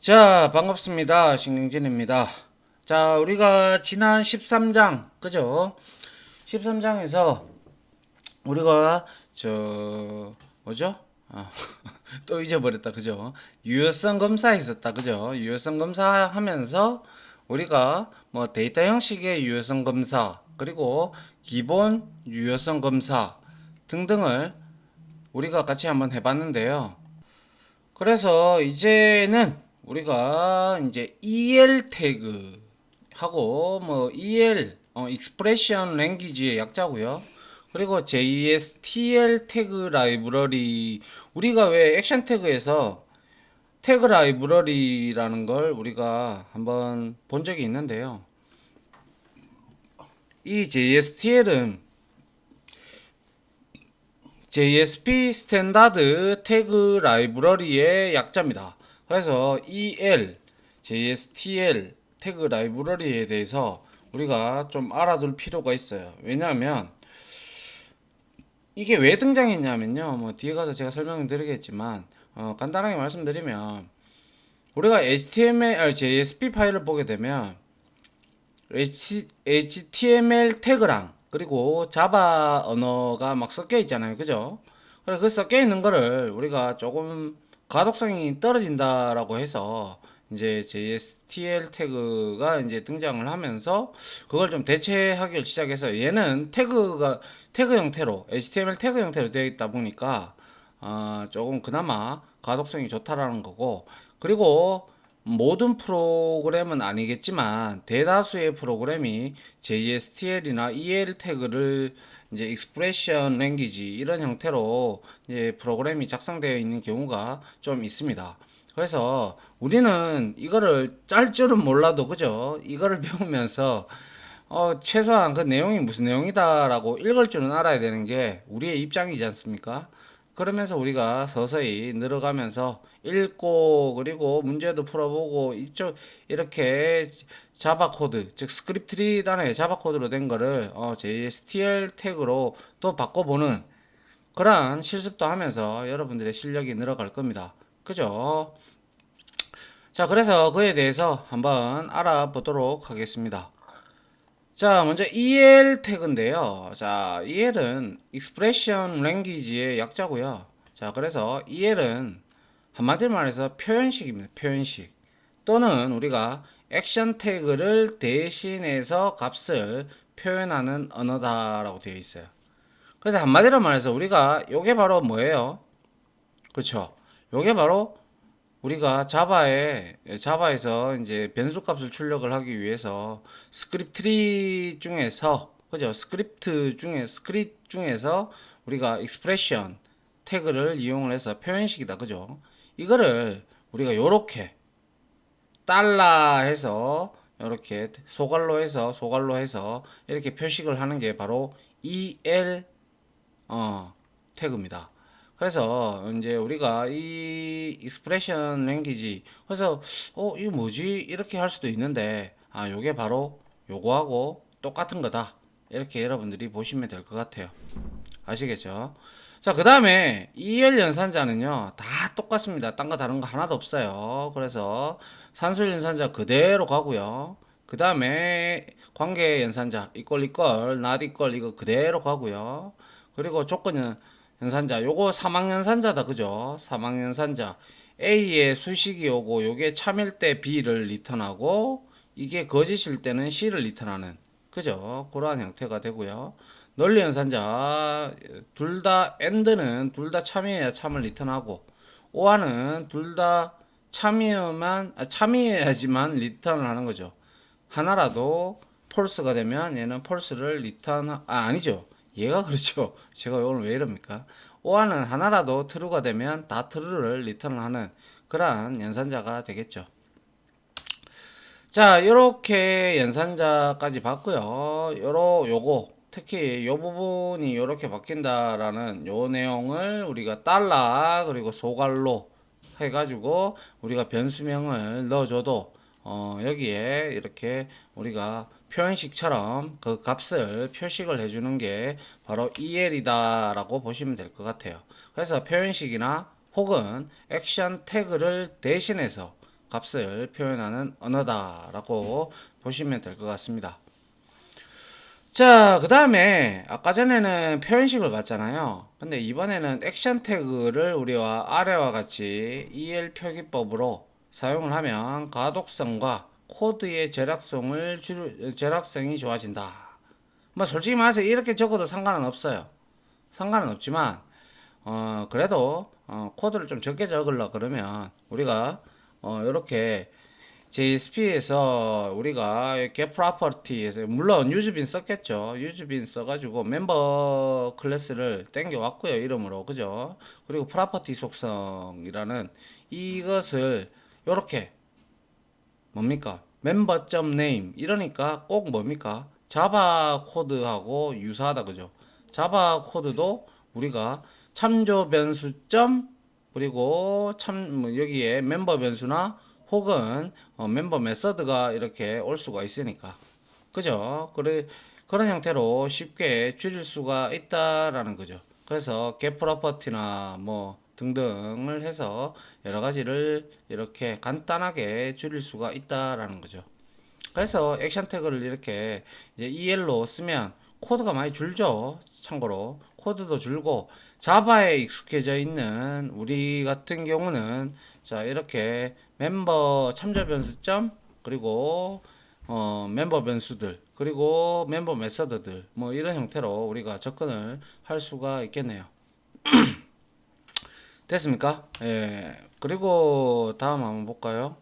자, 반갑습니다. 신경진입니다. 자, 우리가 지난 13장, 그죠? 13장에서 우리가 뭐죠? 아, 또 잊어버렸다, 그죠? 유효성 검사 있었다, 그죠? 유효성 검사 하면서 우리가 뭐 데이터 형식의 유효성 검사, 그리고 기본 유효성 검사 등등을 우리가 같이 한번 해봤는데요. 그래서 이제는 우리가 이제 EL 태그 하고 뭐 EL Expression Language의 약자고요. 그리고 JSTL 태그 라이브러리, 우리가 왜 액션 태그에서 태그 라이브러리라는 걸 우리가 한번 본 적이 있는데요. 이 JSTL은 JSP 스탠다드 태그 라이브러리의 약자입니다. 그래서 EL, JSTL 태그 라이브러리에 대해서 우리가 좀 알아둘 필요가 있어요. 왜냐하면 이게 왜 등장했냐면요. 뭐 뒤에 가서 제가 설명을 드리겠지만 간단하게 말씀드리면 우리가 HTML, JSP 파일을 보게 되면 HTML 태그랑 그리고 자바 언어가 막 섞여 있잖아요. 그죠? 그래서 그 섞여 있는 거를 우리가 조금 가독성이 떨어진다라고 해서 이제 JSTL 태그가 이제 등장을 하면서 그걸 좀 대체하기 시작해서 얘는 태그 형태로 HTML 태그 형태로 되어 있다 보니까 조금 그나마 가독성이 좋다라는 거고, 그리고 모든 프로그램은 아니겠지만 대다수의 프로그램이 JSTL이나 EL 태그를 이제 익스프레션 랭귀지 이런 형태로 이제 프로그램이 작성되어 있는 경우가 좀 있습니다. 그래서 우리는 이거를 짤 줄은 몰라도 그죠? 이거를 배우면서 최소한 그 내용이 무슨 내용이다라고 읽을 줄은 알아야 되는 게 우리의 입장이지 않습니까? 그러면서 우리가 서서히 늘어가면서 읽고 그리고 문제도 풀어보고 이쪽 이렇게 자바 코드 즉 스크립트 단의 자바 코드로 된 거를 JSTL 태그로 또 바꿔보는 그러한 실습도 하면서 여러분들의 실력이 늘어갈 겁니다. 그죠? 자, 그래서 그에 대해서 한번 알아보도록 하겠습니다. 자, 먼저 EL 태그인데요. 자, EL은 Expression Language의 약자고요. 자, 그래서 EL은 한마디로 말해서 표현식입니다. 표현식. 또는 우리가 액션 태그를 대신해서 값을 표현하는 언어다라고 되어 있어요. 그래서 한마디로 말해서 우리가 요게 바로 뭐예요? 그렇죠? 요게 바로 우리가 자바에서 이제 변수 값을 출력을 하기 위해서 스크립트 트리 중에서 그죠? 스크립트 중에서 우리가 익스프레션 태그를 이용을 해서 표현식이다. 그죠? 이거를 우리가 요렇게 달러 해서 이렇게 소갈로 해서 이렇게 표식을 하는 게 바로 EL 태그입니다. 그래서 이제 우리가 이 익스프레션 랭귀지 그래서 이거 뭐지 이렇게 할 수도 있는데 요게 바로 요거하고 똑같은 거다 이렇게 여러분들이 보시면 될 것 같아요. 아시겠죠? 자, 그 다음에 EL 연산자는요 다 똑같습니다. 딴 거 다른 거 하나도 없어요. 그래서 산술 연산자 그대로 가고요. 그 다음에 관계 연산자 이꼴 not equal 이거 그대로 가고요. 그리고 조건 연산자 요거 사망 연산자다. 그죠? 사망 연산자 A에 수식이 오고 요게 참일 때 B를 리턴하고 이게 거짓일 때는 C를 리턴하는 그죠? 그러한 형태가 되고요. 논리 연산자 둘 다 AND는 둘 다 참여해야 참을 리턴하고 OR는 둘 다 참여해야지만 리턴을 하는 거죠. 하나라도 폴스가 되면 얘는 폴스를 아니죠. 얘가 그렇죠. 제가 오늘 왜 이럽니까? OR는 하나라도 true가 되면 다 true를 리턴을 하는 그러한 연산자가 되겠죠. 자, 이렇게 연산자까지 봤고요. 요거 특히 요 부분이 이렇게 바뀐다라는 요 내용을 우리가 달러 그리고 소갈로 해가지고 우리가 변수명을 넣어줘도 여기에 이렇게 우리가 표현식처럼 그 값을 표식을 해주는 게 바로 EL이다라고 보시면 될 것 같아요. 그래서 표현식이나 혹은 액션 태그를 대신해서 값을 표현하는 언어다라고 보시면 될 것 같습니다. 자, 그 다음에 아까 전에는 표현식을 봤잖아요. 근데 이번에는 액션 태그를 우리와 아래와 같이 EL 표기법으로 사용을 하면 가독성과 코드의 절약성이 좋아진다. 뭐 솔직히 말해서 이렇게 적어도 상관은 없어요. 상관은 없지만 그래도 코드를 좀 적게 적으려 그러면 우리가 이렇게 JSP에서 우리가 get property에서 물론 유즈빈 썼겠죠. 유즈빈 써가지고 멤버 클래스를 땡겨 왔고요. 이름으로 그죠? 그리고 property 속성이라는 이것을 이렇게 뭡니까? member.name 이러니까 꼭 뭡니까? 자바 코드하고 유사하다 그죠? 자바 코드도 우리가 참조 변수점 그리고 뭐 여기에 멤버 변수나 혹은 멤버 메서드가 이렇게 올 수가 있으니까 그죠? 그런 형태로 쉽게 줄일 수가 있다라는 거죠. 그래서 get property나 뭐 등등을 해서 여러 가지를 이렇게 간단하게 줄일 수가 있다라는 거죠. 그래서 액션 태그를 이렇게 이제 EL로 쓰면 코드가 많이 줄죠. 참고로 코드도 줄고 자바에 익숙해져 있는 우리 같은 경우는 자 이렇게 멤버 참조 변수점 그리고 멤버 변수들 그리고 멤버 메서드들 뭐 이런 형태로 우리가 접근을 할 수가 있겠네요. 됐습니까? 예. 그리고 다음 한번 볼까요?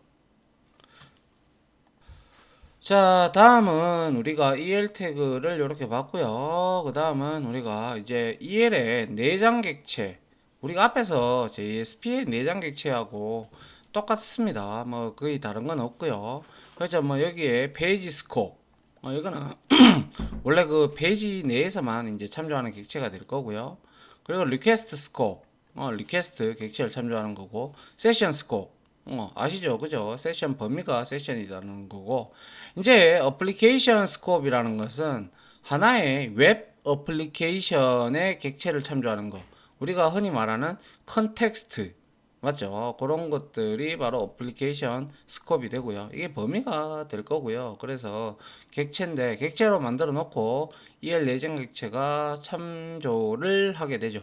자, 다음은 우리가 EL 태그를 이렇게 봤고요. 그 다음은 우리가 이제 EL의 내장 객체. 우리가 앞에서 JSP의 내장 객체하고 똑같습니다. 뭐 거의 다른 건 없고요. 그래서 뭐 여기에 페이지 스코어. 이거는 원래 그 페이지 내에서만 이제 참조하는 객체가 될 거고요. 그리고 리퀘스트 스코어, 리퀘스트 객체를 참조하는 거고, 세션 스코어, 아시죠? 그죠? 세션 범위가 세션이라는 거고, 이제 어플리케이션 스코어이라는 것은 하나의 웹 어플리케이션의 객체를 참조하는 거. 우리가 흔히 말하는 컨텍스트, 맞죠? 그런 것들이 바로 어플리케이션 스코업이 되고요. 이게 범위가 될 거고요. 그래서 객체인데 객체로 만들어 놓고 EL 내장 객체가 참조를 하게 되죠.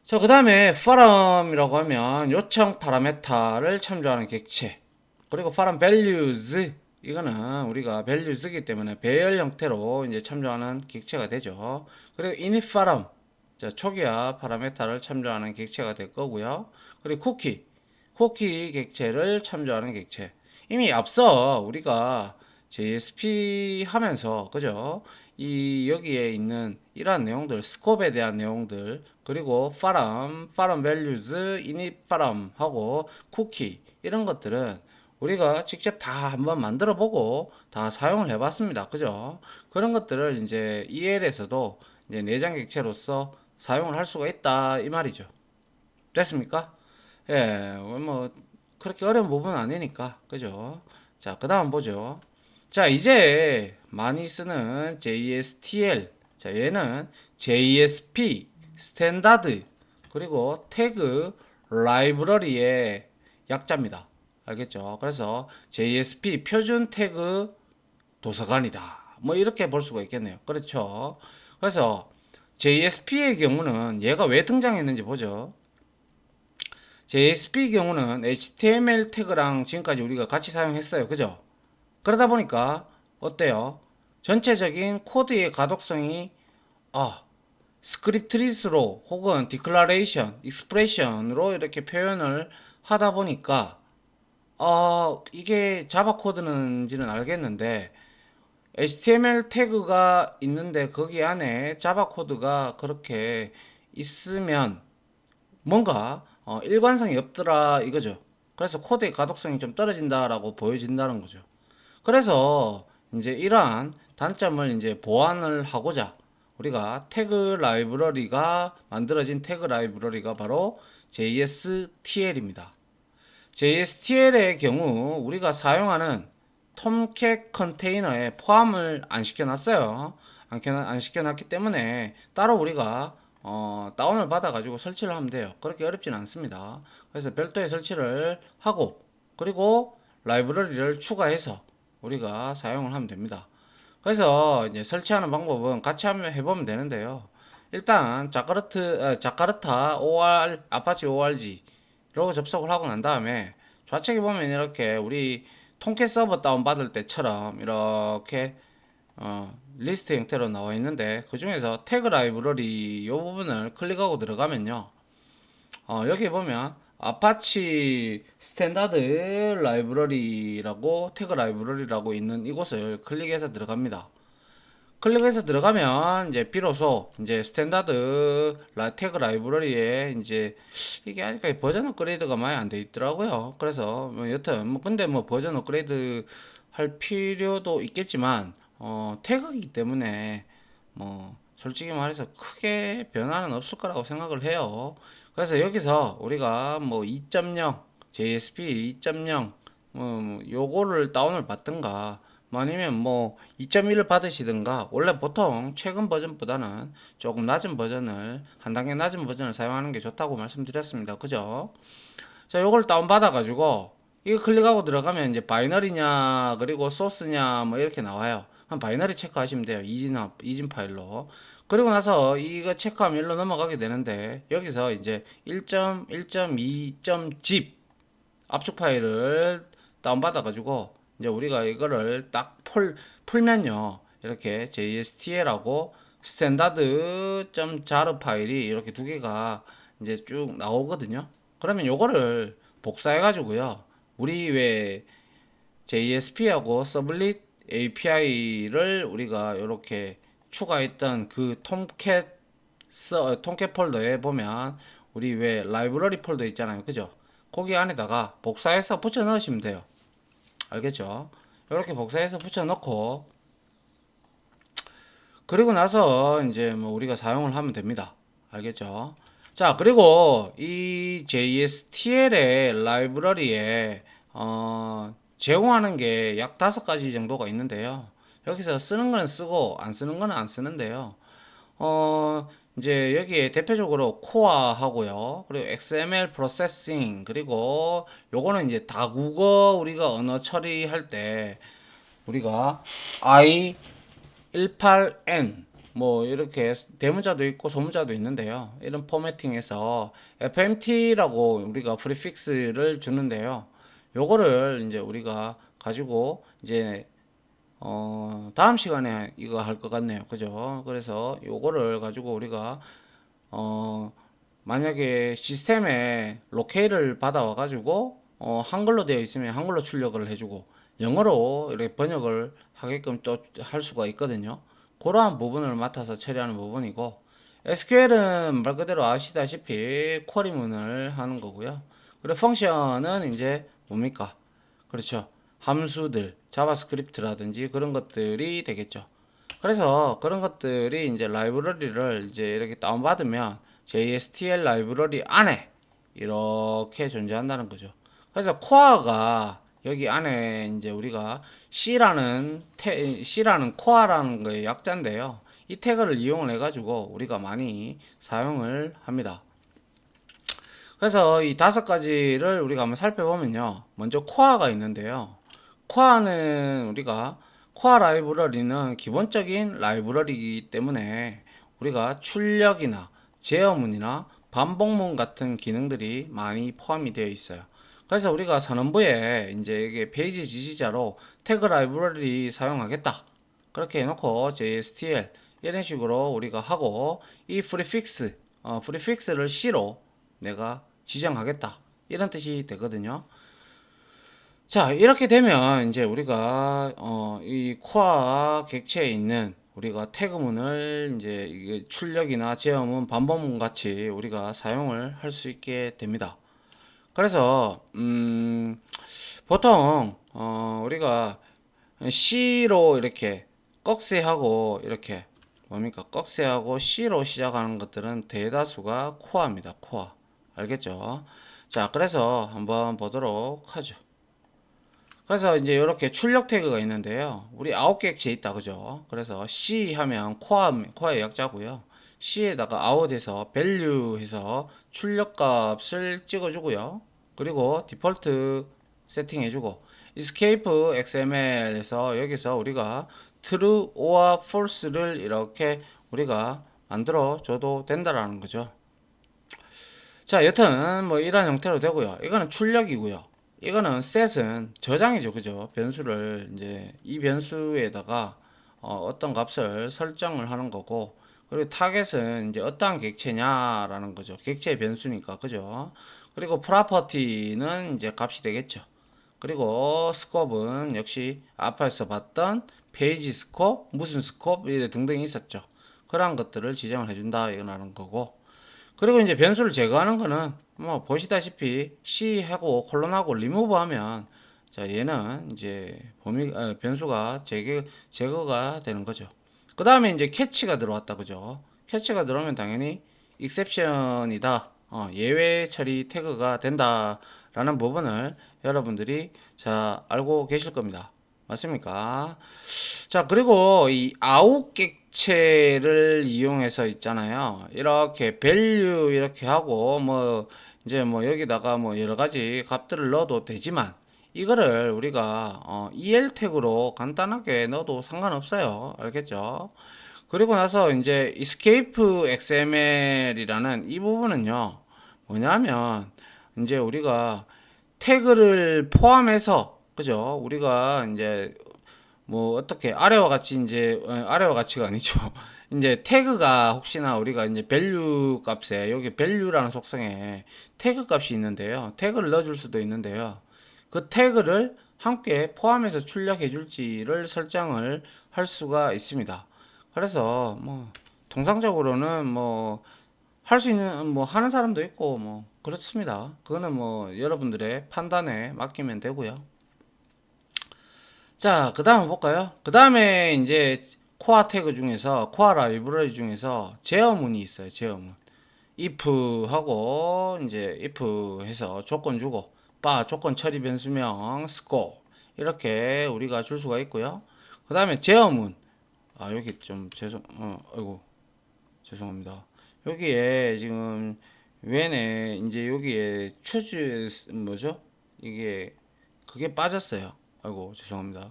자, 그 다음에 파럼이라고 하면 요청 파라메타를 참조하는 객체. 그리고 파럼 values 이거는 우리가 values이기 때문에 배열 형태로 이제 참조하는 객체가 되죠. 그리고 init 파럼 자, 초기화 파라메타를 참조하는 객체가 될 거고요. 그리고 쿠키 객체를 참조하는 객체. 이미 앞서 우리가 JSP 하면서 그죠? 이 여기에 있는 이러한 내용들, 스콥에 대한 내용들, 그리고 파람 밸류즈, 이닛 파람 하고 쿠키 이런 것들은 우리가 직접 다 한번 만들어 보고 다 사용을 해 봤습니다. 그죠? 그런 것들을 이제 EL에서도 이제 내장 객체로서 사용을 할 수가 있다 이 말이죠. 됐습니까? 예, 뭐 그렇게 어려운 부분은 아니니까 그죠? 자, 그다음 보죠. 자, 이제 많이 쓰는 JSTL. 자, 얘는 JSP 스탠다드 그리고 태그 라이브러리의 약자입니다. 알겠죠? 그래서 JSP 표준 태그 도서관이다. 뭐 이렇게 볼 수가 있겠네요. 그렇죠? 그래서 JSP의 경우는 얘가 왜 등장했는지 보죠. JSP 경우는 HTML 태그랑 지금까지 우리가 같이 사용했어요. 그죠? 그러다 보니까 어때요? 전체적인 코드의 가독성이 아, 스크립트리스로 혹은 디클러레이션, 익스프레션으로 이렇게 표현을 하다 보니까 이게 자바 코드는지는 알겠는데 HTML 태그가 있는데 거기 안에 자바 코드가 그렇게 있으면 뭔가 일관성이 없더라 이거죠. 그래서 코드의 가독성이 좀 떨어진다라고 보여진다는 거죠. 그래서 이제 이러한 단점을 이제 보완을 하고자 우리가 태그 라이브러리가 만들어진 태그 라이브러리가 바로 JSTL입니다. JSTL의 경우 우리가 사용하는 톰캣 컨테이너에 포함을 안 시켜놨어요. 안 시켜놨기 때문에 따로 우리가 다운을 받아가지고 설치를 하면 돼요. 그렇게 어렵진 않습니다. 그래서 별도의 설치를 하고 그리고 라이브러리를 추가해서 우리가 사용을 하면 됩니다. 그래서 이제 설치하는 방법은 같이 한번 해보면 되는데요. 일단 자카르타 OR 아파치 ORG로 접속을 하고 난 다음에 좌측에 보면 이렇게 우리 통캣 서버 다운 받을 때처럼 이렇게 리스트 형태로 나와 있는데, 그 중에서 태그 라이브러리 이 부분을 클릭하고 들어가면요, 여기 보면 아파치 스탠다드 라이브러리라고 태그 라이브러리라고 있는 이곳을 클릭해서 들어갑니다. 클릭해서 들어가면 이제 비로소 이제 스탠다드 태그 라이브러리에 이제 이게 아직까지 버전 업그레이드가 많이 안 돼 있더라고요. 그래서 뭐 여튼 뭐 근데 뭐 버전 업그레이드 할 필요도 있겠지만 태그이기 때문에 뭐 솔직히 말해서 크게 변화는 없을 거라고 생각을 해요. 그래서 여기서 우리가 뭐 2.0 JSP 2.0 요거를 다운을 받든가 뭐 아니면 뭐 2.1을 받으시든가, 원래 보통 최근 버전보다는 조금 낮은 버전을 한 단계 낮은 버전을 사용하는 게 좋다고 말씀드렸습니다. 그죠? 자, 요걸 다운받아 가지고 이거 클릭하고 들어가면 이제 바이너리냐 그리고 소스냐 뭐 이렇게 나와요. 한 바이너리 체크하시면 돼요. 이진 파일로. 그리고 나서 이거 체크하면 일로 넘어가게 되는데, 여기서 이제 1.1.2.zip 압축 파일을 다운받아 가지고 이제 우리가 이거를 딱 풀면요, 이렇게 JSTL하고 스탠다드.jar 파일이 이렇게 두 개가 이제 쭉 나오거든요. 그러면 요거를 복사해 가지고요, 우리 왜 JSP하고 서블릿 API를 우리가 이렇게 추가했던 그 톰캣 폴더에 보면 우리 왜 라이브러리 폴더 있잖아요. 그죠? 거기 안에다가 복사해서 붙여 넣으시면 돼요. 알겠죠? 이렇게 복사해서 붙여 넣고, 그리고 나서 이제 뭐 우리가 사용을 하면 됩니다. 알겠죠? 자, 그리고 이 JSTL의 라이브러리에 제공하는 게 약 5가지 정도가 있는데요. 여기서 쓰는 거는 쓰고 안 쓰는 거는 안 쓰는데요. 이제 여기에 대표적으로 코어 하고요. 그리고 XML 프로세싱, 그리고 요거는 이제 다국어 우리가 언어 처리할 때 우리가 I18N 뭐 이렇게 대문자도 있고 소문자도 있는데요. 이런 포매팅에서 FMT라고 우리가 프리픽스를 주는데요. 요거를 이제 우리가 가지고 이제 다음 시간에 이거 할 것 같네요. 그죠? 그래서 요거를 가지고 우리가 어, 만약에 시스템에 로케이를 받아와 가지고 한글로 되어 있으면 한글로 출력을 해주고 영어로 이렇게 번역을 하게끔 또 할 수가 있거든요. 그러한 부분을 맡아서 처리하는 부분이고, SQL은 말 그대로 아시다시피 쿼리문을 하는 거고요. 그리고 펑션은 이제 뭡니까? 그렇죠. 함수들, 자바스크립트라든지 그런 것들이 되겠죠. 그래서 그런 것들이 이제 라이브러리를 이제 이렇게 다운받으면 JSTL 라이브러리 안에 이렇게 존재한다는 거죠. 그래서 코어가 여기 안에 이제 우리가 C라는 코어라는 거의 약자인데요. 이 태그를 이용을 해가지고 우리가 많이 사용을 합니다. 그래서 이 5가지를 우리가 한번 살펴보면요. 먼저 코어가 있는데요. 코어는 우리가 코어 라이브러리는 기본적인 라이브러리이기 때문에 우리가 출력이나 제어문이나 반복문 같은 기능들이 많이 포함이 되어 있어요. 그래서 우리가 선언부에 이제 이게 페이지 지시자로 태그 라이브러리 사용하겠다, 그렇게 해놓고 JSTL 이런 식으로 우리가 하고, 이 프리픽스를 C로 내가 지정하겠다, 이런 뜻이 되거든요. 자, 이렇게 되면 이제 우리가 이 코어 객체에 있는 우리가 태그문을 이제 이게 출력이나 제어문, 반복문 같이 우리가 사용을 할 수 있게 됩니다. 그래서 보통 우리가 C로 이렇게 꺽쇠하고 이렇게 뭡니까? 꺽쇠하고 C로 시작하는 것들은 대다수가 코어입니다. 코어. 알겠죠? 자, 그래서 한번 보도록 하죠. 그래서 이제 이렇게 출력 태그가 있는데요. 우리 9개 객체 있다. 그죠? 그래서 C 하면 코어의 약자고요. C에다가 out에서 value 해서 출력 값을 찍어주고요. 그리고 디폴트 세팅해주고 escape XML에서 여기서 우리가 true or false를 이렇게 우리가 만들어 줘도 된다라는 거죠. 자, 여튼 뭐 이런 형태로 되고요. 이거는 출력이고요. 이거는 set은 저장이죠, 그죠? 변수를 이제 이 변수에다가 어떤 값을 설정을 하는 거고, 그리고 타겟은 이제 어떠한 객체냐라는 거죠. 객체 변수니까, 그죠? 그리고 프로퍼티는 이제 값이 되겠죠. 그리고 스코프는 역시 앞에서 봤던 페이지 스코프, 무슨 스코프 이래 등등이 있었죠. 그러한 것들을 지정을 해준다 이거라는 거고. 그리고 이제 변수를 제거하는 거는 뭐 보시다시피 C하고 콜론하고 리무브 하면 자 얘는 이제 변수가 제거가 되는 거죠. 그 다음에 이제 캐치가 들어왔다 그죠. 캐치가 들어오면 당연히 exception이다 예외 처리 태그가 된다라는 부분을 여러분들이 자 알고 계실 겁니다. 맞습니까? 자, 그리고 이 아웃 객체를 이용해서 있잖아요. 이렇게 value 이렇게 하고 뭐 이제 뭐 여기다가 뭐 여러 가지 값들을 넣어도 되지만 이거를 우리가 EL 태그로 간단하게 넣어도 상관없어요. 알겠죠? 그리고 나서 이제 escape XML이라는 이 부분은요. 뭐냐면 이제 우리가 태그를 포함해서 그죠? 우리가 이제 뭐 어떻게 아래와 같이 이제 아래와 같이가 아니죠. 이제 태그가 혹시나 우리가 이제 밸류 값에 여기 밸류라는 속성에 태그 값이 있는데요. 태그를 넣어줄 수도 있는데요. 그 태그를 함께 포함해서 출력해 줄지를 설정을 할 수가 있습니다. 그래서 뭐 통상적으로는 뭐 할 수 있는 뭐 하는 사람도 있고 뭐 그렇습니다. 그거는 뭐 여러분들의 판단에 맡기면 되고요. 자, 그 다음 볼까요? 그 다음에 이제 코어 태그 중에서, 코어 라이브러리 중에서 제어문이 있어요, 제어문. if 하고, 이제 if 해서 조건 주고, 조건 처리 변수명, score. 이렇게 우리가 줄 수가 있고요. 그 다음에 제어문. 여기 좀 아이고, 죄송합니다. 여기에 지금, when에, 이제 여기에 choose, 뭐죠? 이게, 그게 빠졌어요. 아이고 죄송합니다.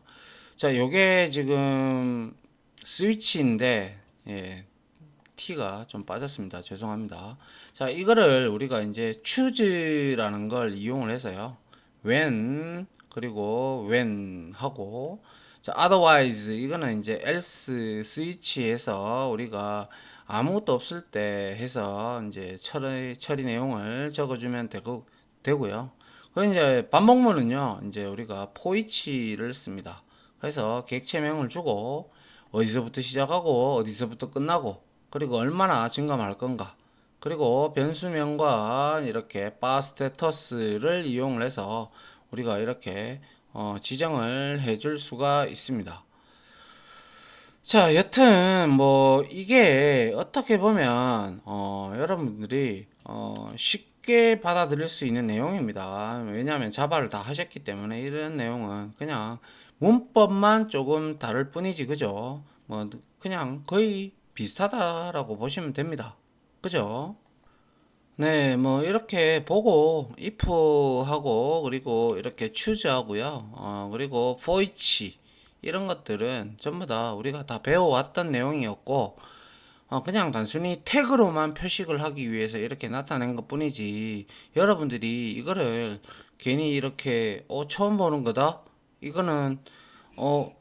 자, 요게 지금 스위치인데 예, T가 좀 빠졌습니다. 죄송합니다. 자, 이거를 우리가 이제 choose라는 걸 이용을 해서요. when 그리고 when 하고 자, otherwise 이거는 이제 else 스위치에서 우리가 아무것도 없을 때 해서 이제 처리 내용을 적어주면 되고요. 그럼 이제 반복문은요, 이제 우리가 포이치를 씁니다. 그래서 객체명을 주고 어디서부터 시작하고 어디서부터 끝나고 그리고 얼마나 증감할 건가 그리고 변수명과 이렇게 바 스테터스를 이용을 해서 우리가 이렇게 지정을 해줄 수가 있습니다. 자, 여튼 뭐 이게 어떻게 보면 여러분들이 쉽게 받아들일 수 있는 내용입니다. 왜냐하면 자바를 다 하셨기 때문에 이런 내용은 그냥 문법만 조금 다를 뿐이지 그죠? 뭐 그냥 거의 비슷하다라고 보시면 됩니다. 그죠? 네, 뭐 이렇게 보고 if 하고 그리고 이렇게 choose 하고요. 그리고 for each 이런 것들은 전부 다 우리가 다 배워왔던 내용이었고 그냥 단순히 태그로만 표식을 하기 위해서 이렇게 나타낸 것뿐이지 여러분들이 이거를 괜히 이렇게 처음 보는 거다? 이거는 어,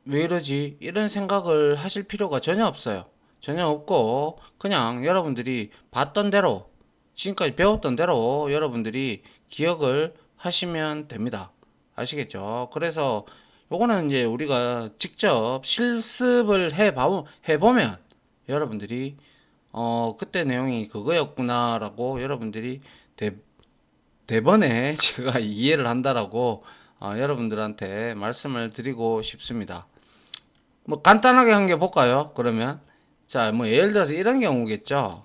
왜 이러지? 이런 생각을 하실 필요가 전혀 없어요. 전혀 없고 그냥 여러분들이 봤던 대로 지금까지 배웠던 대로 여러분들이 기억을 하시면 됩니다. 아시겠죠? 그래서 요거는 이제 우리가 직접 실습을 해보면 여러분들이 그때 내용이 그거였구나라고 여러분들이 대, 대번에 제가 이해를 한다라고 여러분들한테 말씀을 드리고 싶습니다. 뭐 간단하게 한 개 볼까요? 그러면 자, 뭐 예를 들어서 이런 경우겠죠.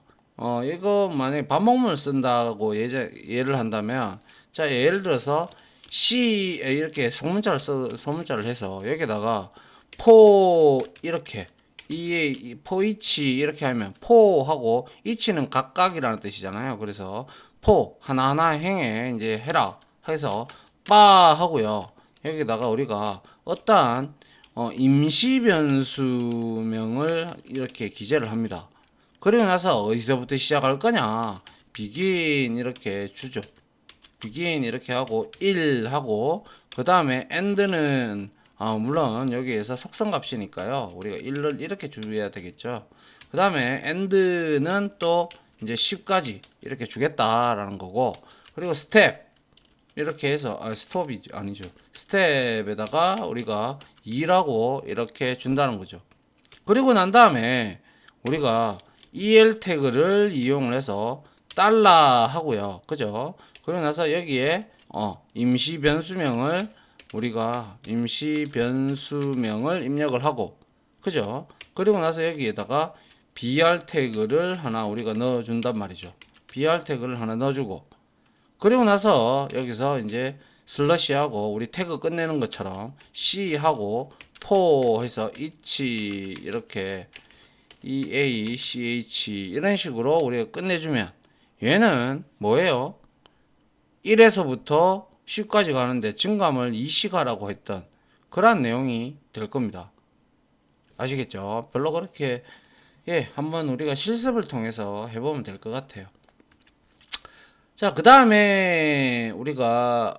이거 만약에 반복문을 쓴다고 예를 한다면 자, 예를 들어서 C 이렇게 소문자를 해서 여기다가 포 이렇게 이 포이치 이렇게 하면 포하고 이치는 각각이라는 뜻이잖아요. 그래서 포 하나하나 행에 이제 해라 해서 바 하고요. 여기다가 우리가 어떠한 임시 변수명을 이렇게 기재를 합니다. 그리고 나서 어디서부터 시작할 거냐? begin 이렇게 주죠. begin 이렇게 하고 1 하고 그 다음에 end는 물론 여기에서 속성값이니까요. 우리가 1을 이렇게 줘야 되겠죠. 그 다음에 end는 또 이제 10까지 이렇게 주겠다라는 거고, 그리고 step 이렇게 해서 스톱이 아니죠. 스텝에다가 우리가 2라고 이렇게 준다는 거죠. 그리고 난 다음에 우리가 el 태그를 이용을 해서 달러 하고요. 그죠? 그러고 나서 여기에 임시 변수명을 우리가 임시 변수명을 입력을 하고, 그죠? 그리고 나서 여기에다가 br 태그를 하나 우리가 넣어 준단 말이죠. br 태그를 하나 넣어주고, 그리고 나서 여기서 이제 슬러시하고 우리 태그 끝내는 것처럼 C하고 포 해서 each 이렇게 EACH 이런 식으로 우리가 끝내주면 얘는 뭐예요? 1에서부터 10까지 가는데 증감을 2시가라고 했던 그런 내용이 될 겁니다. 아시겠죠? 별로 그렇게 한번 우리가 실습을 통해서 해보면 될 것 같아요. 자, 그 다음에 우리가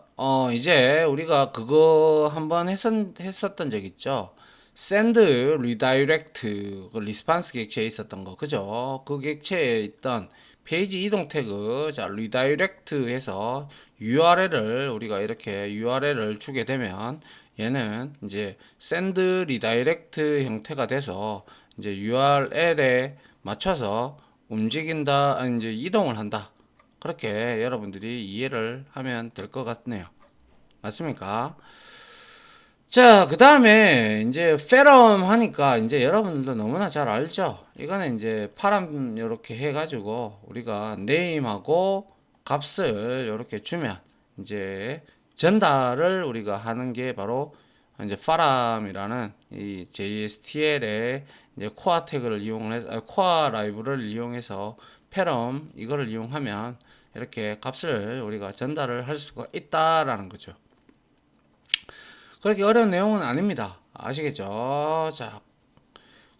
이제 우리가 그거 한번 했었던 적 있죠. send redirect 그 리스판스 객체에 있었던 거, 그죠? 그 객체에 있던 페이지 이동 태그, 자, redirect 해서 URL을 우리가 이렇게 URL을 주게 되면 얘는 이제 send redirect 형태가 돼서 이제 URL에 맞춰서 움직인다, 아니 이제 이동을 한다. 그렇게 여러분들이 이해를 하면 될 것 같네요. 맞습니까? 자, 그 다음에 이제 페럼 하니까 이제 여러분들도 너무나 잘 알죠? 이거는 이제 파람 이렇게 해가지고 우리가 네임하고 값을 이렇게 주면 이제 전달을 우리가 하는 게 바로 이제 파람이라는 이 JSTL의 이제 코어 태그를 이용해서 코어 라이브를 이용해서 페럼 이거를 이용하면 이렇게 값을 우리가 전달을 할 수가 있다라는 거죠. 그렇게 어려운 내용은 아닙니다. 아시겠죠? 자,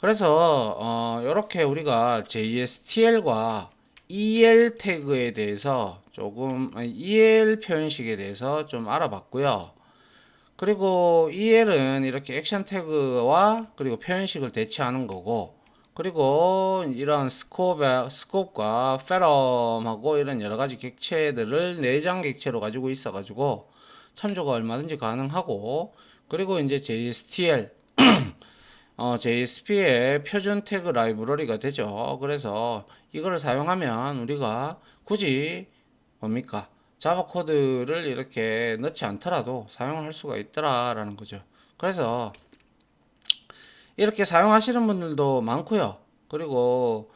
그래서 이렇게 우리가 JSTL과 EL 태그에 대해서 조금 EL 표현식에 대해서 좀 알아봤고요. 그리고 EL은 이렇게 액션 태그와 그리고 표현식을 대체하는 거고, 그리고 이런 스콥과 페럼하고 이런 여러 가지 객체들을 내장 객체로 가지고 있어 가지고 참조가 얼마든지 가능하고, 그리고 이제 JSTL JSP의 표준 태그 라이브러리가 되죠. 그래서 이거를 사용하면 우리가 굳이 뭡니까? 자바 코드를 이렇게 넣지 않더라도 사용할 수가 있더라라는 거죠. 그래서 이렇게 사용하시는 분들도 많고요. 그리고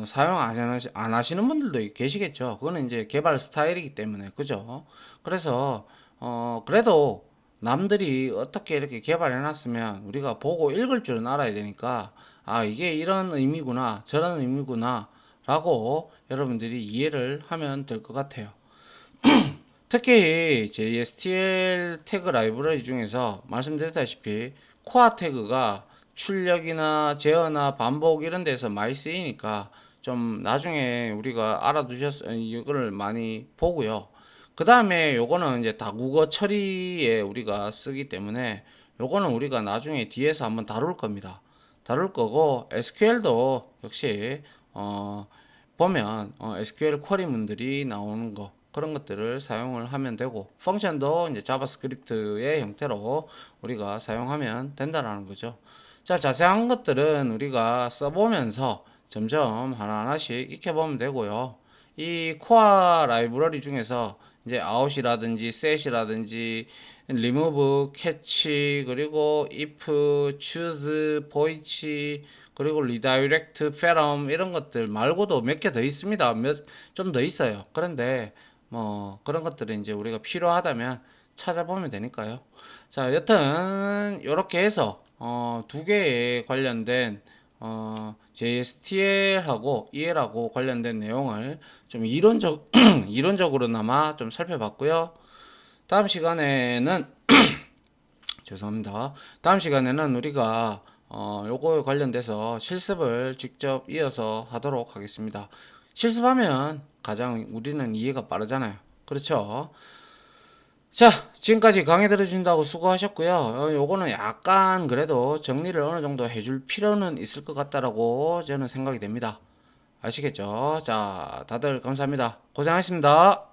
사용 안 하시는 분들도 계시겠죠. 그거는 이제 개발 스타일이기 때문에 그죠. 그래서 그래도 남들이 어떻게 이렇게 개발해 놨으면 우리가 보고 읽을 줄은 알아야 되니까, 아 이게 이런 의미구나 저런 의미구나 라고 여러분들이 이해를 하면 될 것 같아요. 특히 JSTL 태그 라이브러리 중에서 말씀드렸다시피 코어 태그가 출력이나 제어나 반복 이런 데서 많이 쓰이니까 좀 나중에 우리가 이거를 많이 보고요. 그 다음에 요거는 이제 다국어 처리에 우리가 쓰기 때문에 요거는 우리가 나중에 뒤에서 한번 다룰 겁니다. 다룰 거고, SQL도 역시 보면 SQL 쿼리문들이 나오는 거, 그런 것들을 사용을 하면 되고, 펑션도 이제 자바스크립트의 형태로 우리가 사용하면 된다라는 거죠. 자, 자세한 것들은 우리가 써보면서 점점 하나하나씩 익혀보면 되고요. 이 코어 라이브러리 중에서 이제 아웃이라든지 셋이라든지 remove, catch, 그리고 if, choose, void, 그리고 redirect, param 이런 것들 말고도 몇 개 더 있습니다. 좀 더 있어요. 그런데 뭐 그런 것들은 이제 우리가 필요하다면 찾아보면 되니까요. 자, 여튼 이렇게 해서 두 개에 관련된 JSTL하고 EL하고 관련된 내용을 좀 이론적으로나마 좀 살펴봤고요. 다음 시간에는 죄송합니다. 다음 시간에는 우리가 요거에 관련돼서 실습을 직접 이어서 하도록 하겠습니다. 실습하면 가장 우리는 이해가 빠르잖아요. 그렇죠? 자, 지금까지 강의 들어주신다고 수고하셨고요. 요거는 약간 그래도 정리를 어느 정도 해줄 필요는 있을 것 같다라고 저는 생각이 됩니다. 아시겠죠? 자, 다들 감사합니다. 고생하셨습니다.